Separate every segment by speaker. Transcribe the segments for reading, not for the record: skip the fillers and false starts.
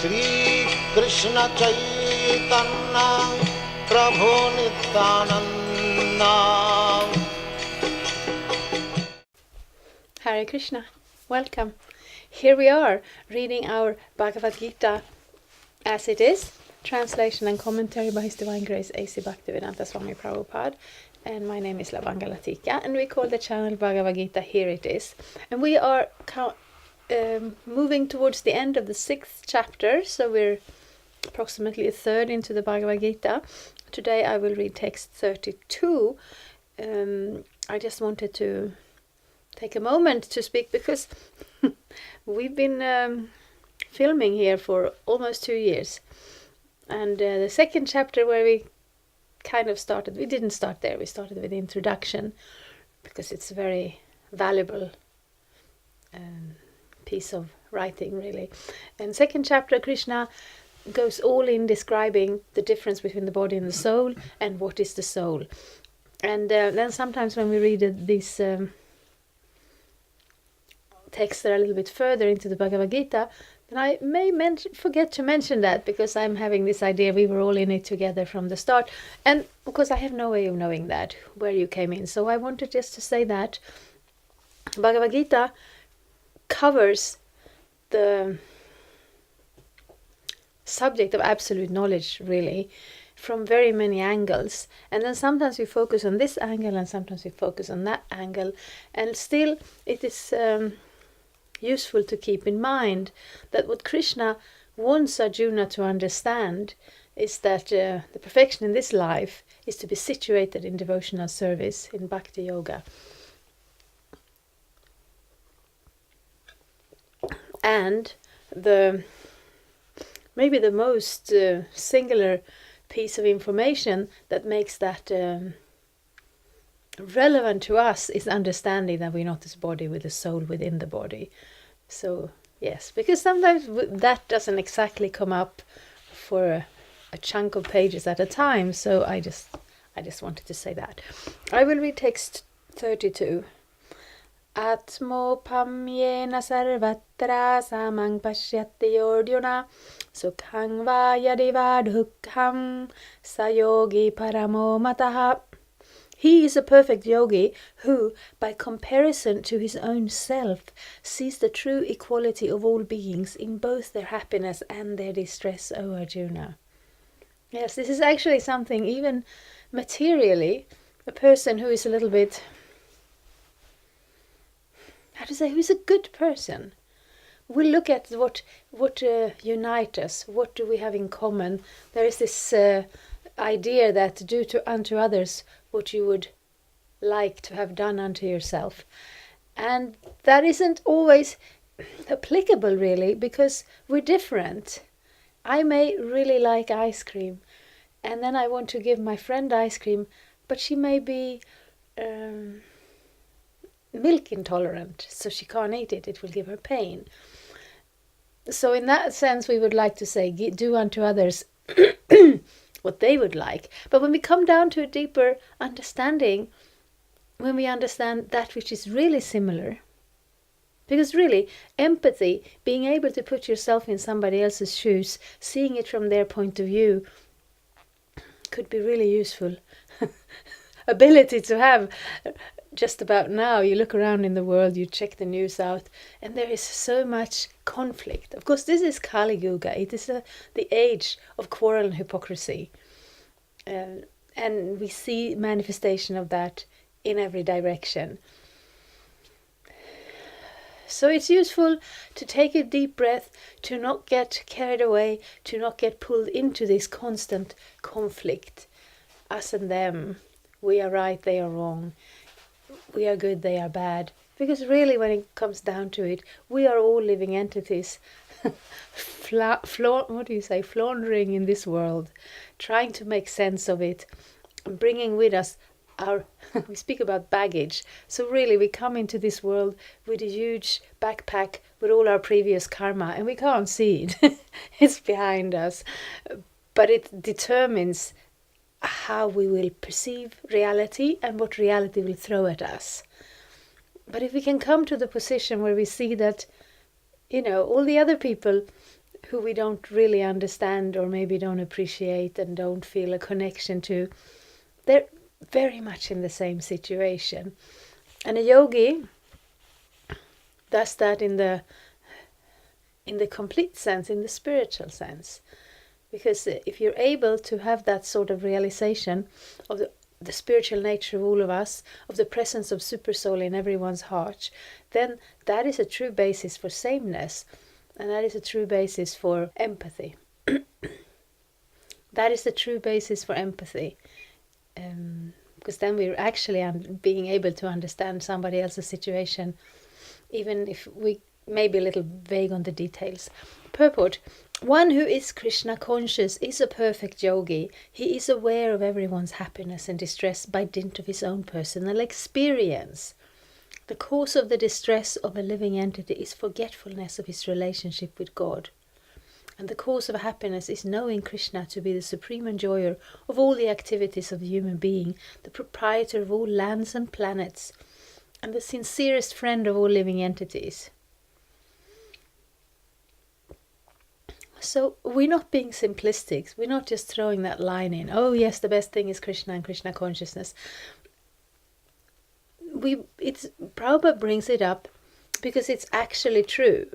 Speaker 1: Krsna Chaitanya Prabhu Nityananda.
Speaker 2: Hare Krishna, welcome. Here we are reading our Bhagavad-gita as it is, translation and commentary by His Divine Grace A.C. Bhaktivedanta Swami Prabhupada. And my name is Lavangala Tika, and we call the channel Bhagavad-gita Here It Is. And we are moving towards the end of the 6th chapter, so we're approximately a third into the Bhagavad-gita. Today I will read text 32. I just wanted to take a moment to speak because we've been filming here for almost 2 years. And the second chapter where we kind of started, we didn't start there, we started with the introduction because it's a very valuable piece of writing, really. And second chapter, Krishna goes all in describing the difference between the body and the soul and what is the soul. And then sometimes when we read these texts that are a little bit further into the Bhagavad-gita, then I may forget to mention that because I'm having this idea we were all in it together from the start. And of course I have no way of knowing that, where you came in. So I wanted just to say that Bhagavad-gita covers the subject of absolute knowledge, really, from very many angles. And then sometimes we focus on this angle and sometimes we focus on that angle. And still it is useful to keep in mind that what Krishna wants Arjuna to understand is that the perfection in this life is to be situated in devotional service, in bhakti yoga. And maybe the most singular piece of information that makes that relevant to us is understanding that we're not this body with a soul within the body. So yes, because sometimes that doesn't exactly come up for a chunk of pages at a time. So I just wanted to say that. I will read text 32. Atmopamyena sarvatra samang pashyati Arjuna sukhang va yadi va dukkham sayogi paramo mataha. He is a perfect yogi who, by comparison to his own self, sees the true equality of all beings in both their happiness and their distress, O Arjuna. Yes, this is actually something, even materially, a person who is a little bit, who's a good person. We look at what unite us, what do we have in common. There is this idea that do unto others what you would like to have done unto yourself. And that isn't always applicable, really, because we're different. I may really like ice cream, and then I want to give my friend ice cream, but she may be milk intolerant, so she can't eat it. It will give her pain. So in that sense, we would like to say, do unto others what they would like. But when we come down to a deeper understanding, when we understand that which is really similar, because really, empathy, being able to put yourself in somebody else's shoes, seeing it from their point of view, could be really useful ability to have. Just about now, you look around in the world, you check the news out, and there is so much conflict. Of course, this is Kali Yuga. It is the age of quarrel and hypocrisy. And we see manifestation of that in every direction. So it's useful to take a deep breath, to not get carried away, to not get pulled into this constant conflict. Us and them. We are right, they are wrong. We are good, they are bad. Because really, when it comes down to it, we are all living entities, floundering in this world, trying to make sense of it, bringing with us our, we speak about baggage. So really, we come into this world with a huge backpack with all our previous karma, and we can't see it. It's behind us. But it determines how we will perceive reality and what reality will throw at us. But if we can come to the position where we see that, all the other people who we don't really understand or maybe don't appreciate and don't feel a connection to, they're very much in the same situation. And a yogi does that in the complete sense, in the spiritual sense. Because if you're able to have that sort of realization of the spiritual nature of all of us, of the presence of Supersoul in everyone's heart, then that is a true basis for sameness, and that is a true basis for empathy. That is the true basis for empathy. Because then we're actually being able to understand somebody else's situation, even if we may be a little vague on the details. Purport: one who is Krishna conscious is a perfect yogi. He is aware of everyone's happiness and distress by dint of his own personal experience. The cause of the distress of a living entity is forgetfulness of his relationship with God. And the cause of happiness is knowing Krishna to be the supreme enjoyer of all the activities of the human being, the proprietor of all lands and planets, and the sincerest friend of all living entities. So we're not being simplistic. We're not just throwing that line in. Oh yes, the best thing is Krishna and Krishna consciousness. Prabhupada brings it up because it's actually true.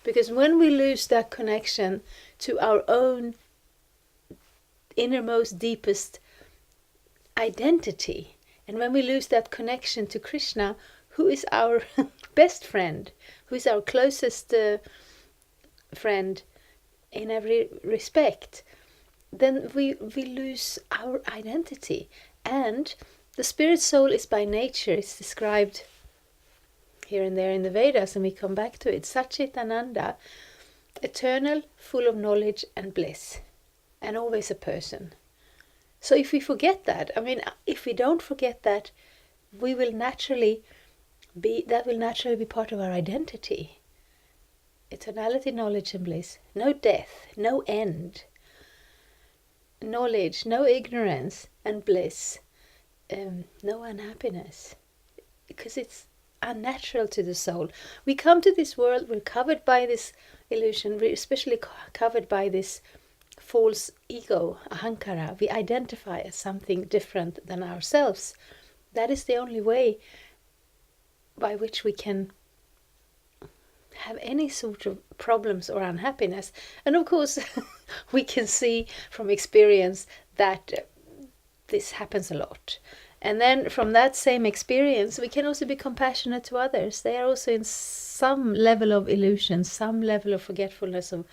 Speaker 2: Because when we lose that connection to our own innermost, deepest identity, and when we lose that connection to Krishna, who is our best friend, who is our closest friend in every respect, then we lose our identity. And the spirit soul is by nature, it's described here and there in the Vedas, and we come back to it, Satchitananda, eternal, full of knowledge and bliss, and always a person. So if we forget that, if we don't forget that, that will naturally be part of our identity. Eternality, knowledge and bliss. No death, no end. Knowledge, no ignorance, and bliss. No unhappiness. Because it's unnatural to the soul. We come to this world, we're covered by this illusion, we're especially covered by this false ego, ahankara. We identify as something different than ourselves. That is the only way by which we can have any sort of problems or unhappiness. And of course, we can see from experience that this happens a lot. And then from that same experience, we can also be compassionate to others. They are also in some level of illusion, some level of forgetfulness of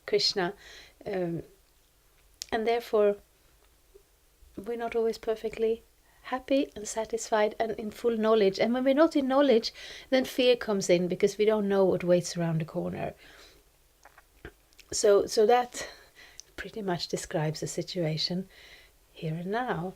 Speaker 2: Krishna. And therefore, we're not always perfectly happy and satisfied and in full knowledge. And when we're not in knowledge, then fear comes in because we don't know what waits around the corner. So that pretty much describes the situation here and now.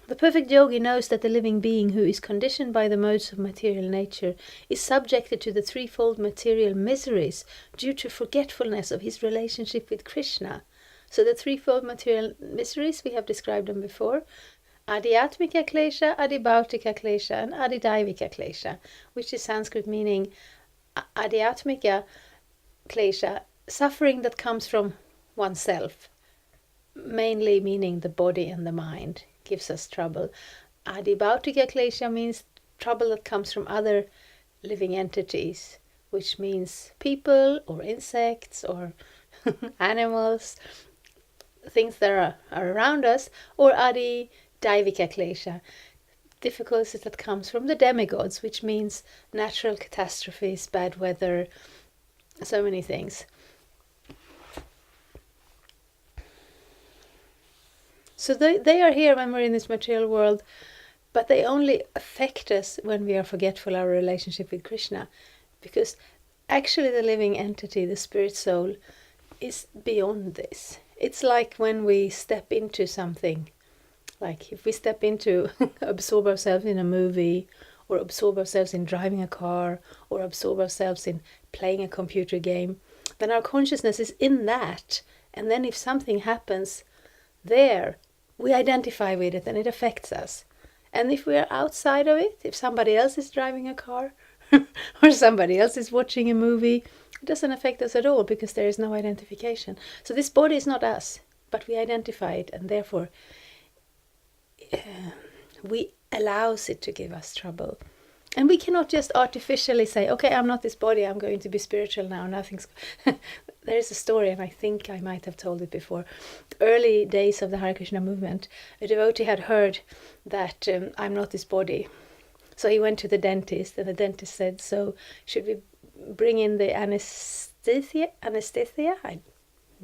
Speaker 2: The perfect yogi knows that the living being who is conditioned by the modes of material nature is subjected to the threefold material miseries due to forgetfulness of his relationship with Krishna. So the threefold material miseries, we have described them before. Adhyatmika klesha, adibhautika klesha, and adidaivika klesha, which is Sanskrit meaning adhyatmika klesha, suffering that comes from oneself, mainly meaning the body and the mind, gives us trouble. Adibhautika klesha means trouble that comes from other living entities, which means people or insects or animals, things that are around us. Or adi daivika klesha, difficulties that comes from the demigods, which means natural catastrophes, bad weather, so many things. So they are here when we're in this material world, but they only affect us when we are forgetful our relationship with Krishna, because actually the living entity, the spirit soul, is beyond this. It's like when we step into something, like if we step into, absorb ourselves in a movie, or absorb ourselves in driving a car, or absorb ourselves in playing a computer game, then our consciousness is in that. And then if something happens there, we identify with it and it affects us. And if we are outside of it, if somebody else is driving a car, or somebody else is watching a movie. It doesn't affect us at all because there is no identification. So this body is not us, but we identify it, and therefore we allows it to give us trouble. And we cannot just artificially say, okay, I'm not this body, I'm going to be spiritual now, nothing's... There is a story, and I think I might have told it before. Early days of the Hare Krishna movement, a devotee had heard that I'm not this body. So he went to the dentist, and the dentist said, so should we bring in the anesthesia? I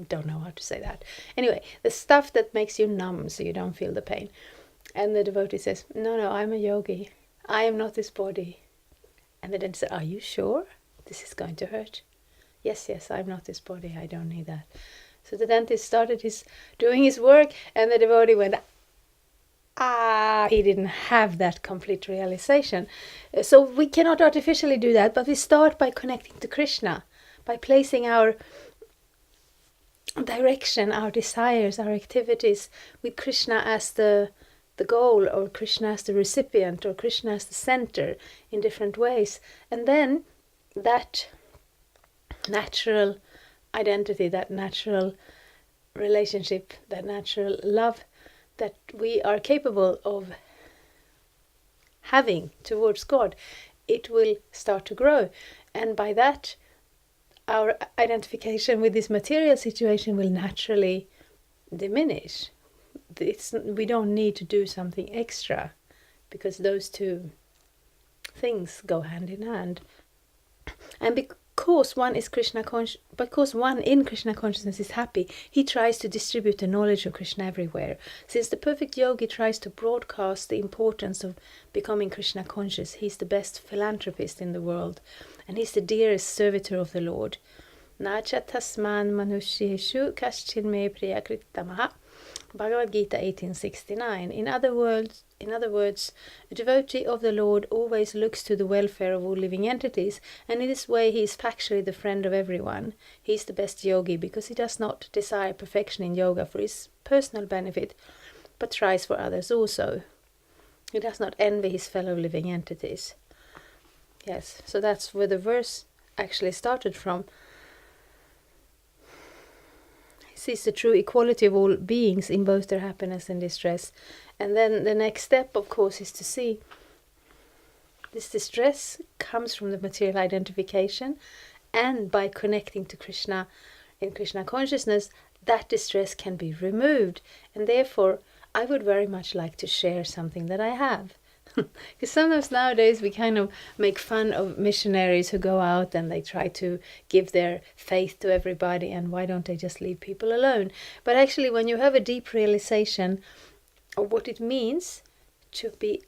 Speaker 2: don't know how to say that. Anyway, the stuff that makes you numb so you don't feel the pain. And the devotee says, no, I'm a yogi. I am not this body. And the dentist said, are you sure? This is going to hurt. Yes, I'm not this body. I don't need that. So the dentist started doing his work, and the devotee went, he didn't have that complete realization. So we cannot artificially do that, but we start by connecting to Krishna, by placing our direction, our desires, our activities with Krishna as the goal, or Krishna as the recipient, or Krishna as the center in different ways. And then that natural identity, that natural relationship, that natural love that we are capable of having towards God, it will start to grow. And by that, our identification with this material situation will naturally diminish. We don't need to do something extra, because those two things go hand in hand. And because one in Krishna consciousness is happy, he tries to distribute the knowledge of Krishna everywhere. Since the perfect yogi tries to broadcast the importance of becoming Krishna conscious, he's the best philanthropist in the world, and he's the dearest servitor of the Lord. Nacha tasman manushyeshu kaschin me priyakritamaha. Bhagavad-gita 1869. In other words, a devotee of the Lord always looks to the welfare of all living entities, and in this way he is factually the friend of everyone. He is the best yogi because he does not desire perfection in yoga for his personal benefit, but tries for others also. He does not envy his fellow living entities. Yes, so that's where the verse actually started from. Sees the true equality of all beings in both their happiness and distress. And then the next step, of course, is to see this distress comes from the material identification, and by connecting to Krishna in Krishna consciousness, that distress can be removed. And therefore, I would very much like to share something that I have. Because sometimes nowadays we kind of make fun of missionaries who go out and they try to give their faith to everybody, and why don't they just leave people alone? But actually, when you have a deep realization of what it means to be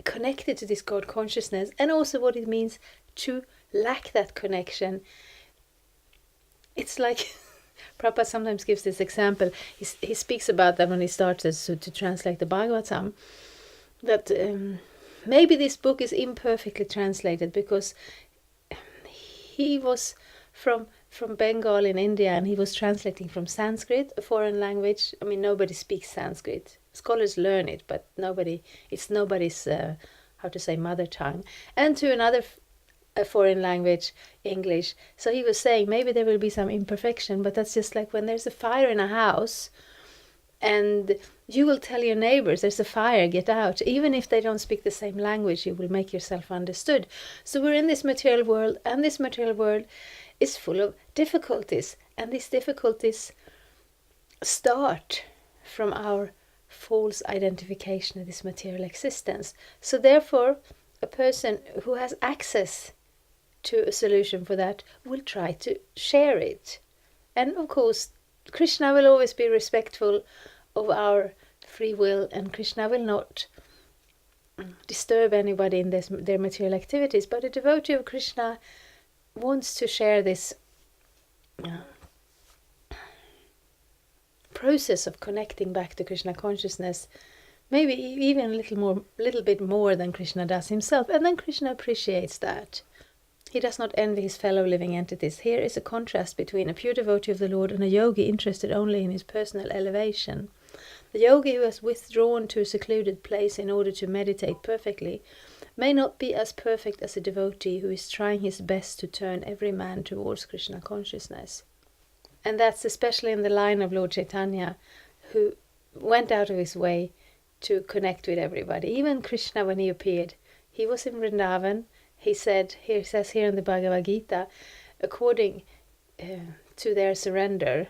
Speaker 2: connected to this God consciousness, and also what it means to lack that connection, it's like Prabhupada sometimes gives this example. He speaks about that when he starts to translate the Bhagavatam, that maybe this book is imperfectly translated because he was from Bengal in India, and he was translating from Sanskrit, a foreign language. I mean, nobody speaks Sanskrit. Scholars learn it, but it's nobody's mother tongue. And to another a foreign language, English. So he was saying maybe there will be some imperfection, but that's just like when there's a fire in a house, and you will tell your neighbors there's a fire, get out. Even if they don't speak the same language, you will make yourself understood. So we're in this material world, and this material world is full of difficulties. And these difficulties start from our false identification of this material existence. So therefore, a person who has access to a solution for that will try to share it. And of course, Krishna will always be respectful of our free will, and Krishna will not disturb anybody in their material activities. But a devotee of Krishna wants to share this process of connecting back to Krishna consciousness, maybe even a little bit more than Krishna does himself, and then Krishna appreciates that. He does not envy his fellow living entities. Here is a contrast between a pure devotee of the Lord and a yogi interested only in his personal elevation. The yogi who has withdrawn to a secluded place in order to meditate perfectly may not be as perfect as a devotee who is trying his best to turn every man towards Krishna consciousness. And that's especially in the line of Lord Chaitanya, who went out of his way to connect with everybody. Even Krishna, when he appeared, he was in Vrindavan. He says here in the Bhagavad-gita, according to their surrender,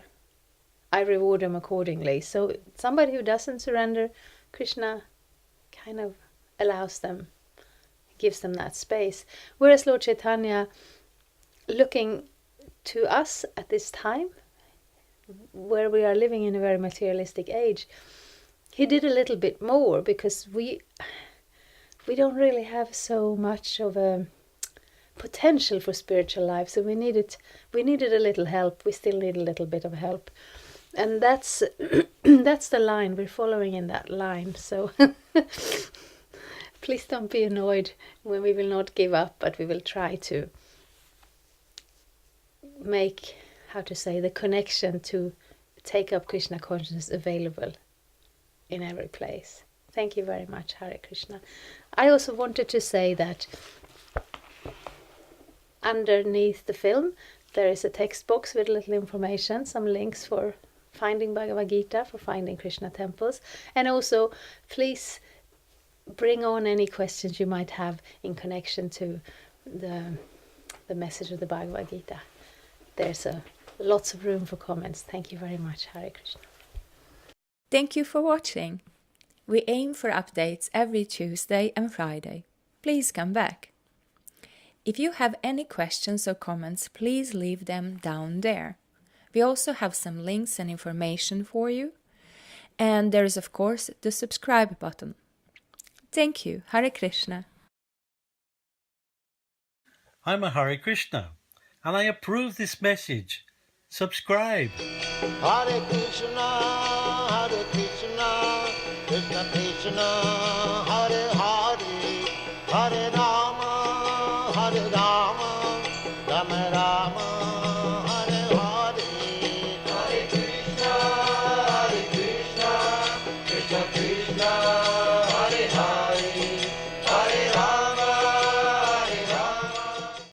Speaker 2: I reward them accordingly. So somebody who doesn't surrender, Krishna kind of allows them, gives them that space. Whereas Lord Chaitanya, looking to us at this time, where we are living in a very materialistic age, he did a little bit more, because we don't really have so much of a potential for spiritual life, so we needed a little help. We still need a little bit of help, and that's that's the line. We're following in that line, so please don't be annoyed when we will not give up, but we will try to make, the connection to take up Krishna consciousness available in every place. Thank you very much, Hare Krishna. I also wanted to say that underneath the film there is a text box with little information, some links for finding Bhagavad-gita, for finding Krishna temples, and also please bring on any questions you might have in connection to the message of the Bhagavad-gita. There's lots of room for comments. Thank you very much. Hare Krishna.
Speaker 3: Thank you for watching. We aim for updates every Tuesday and Friday. Please come back. If you have any questions or comments, please leave them down there. We also have some links and information for you. And there is, of course, the subscribe button. Thank you. Hare Krishna.
Speaker 4: I'm a Hare Krishna, and I approve this message. Subscribe.
Speaker 1: Hare Krishna, Krishna Krishna, Hare Hare.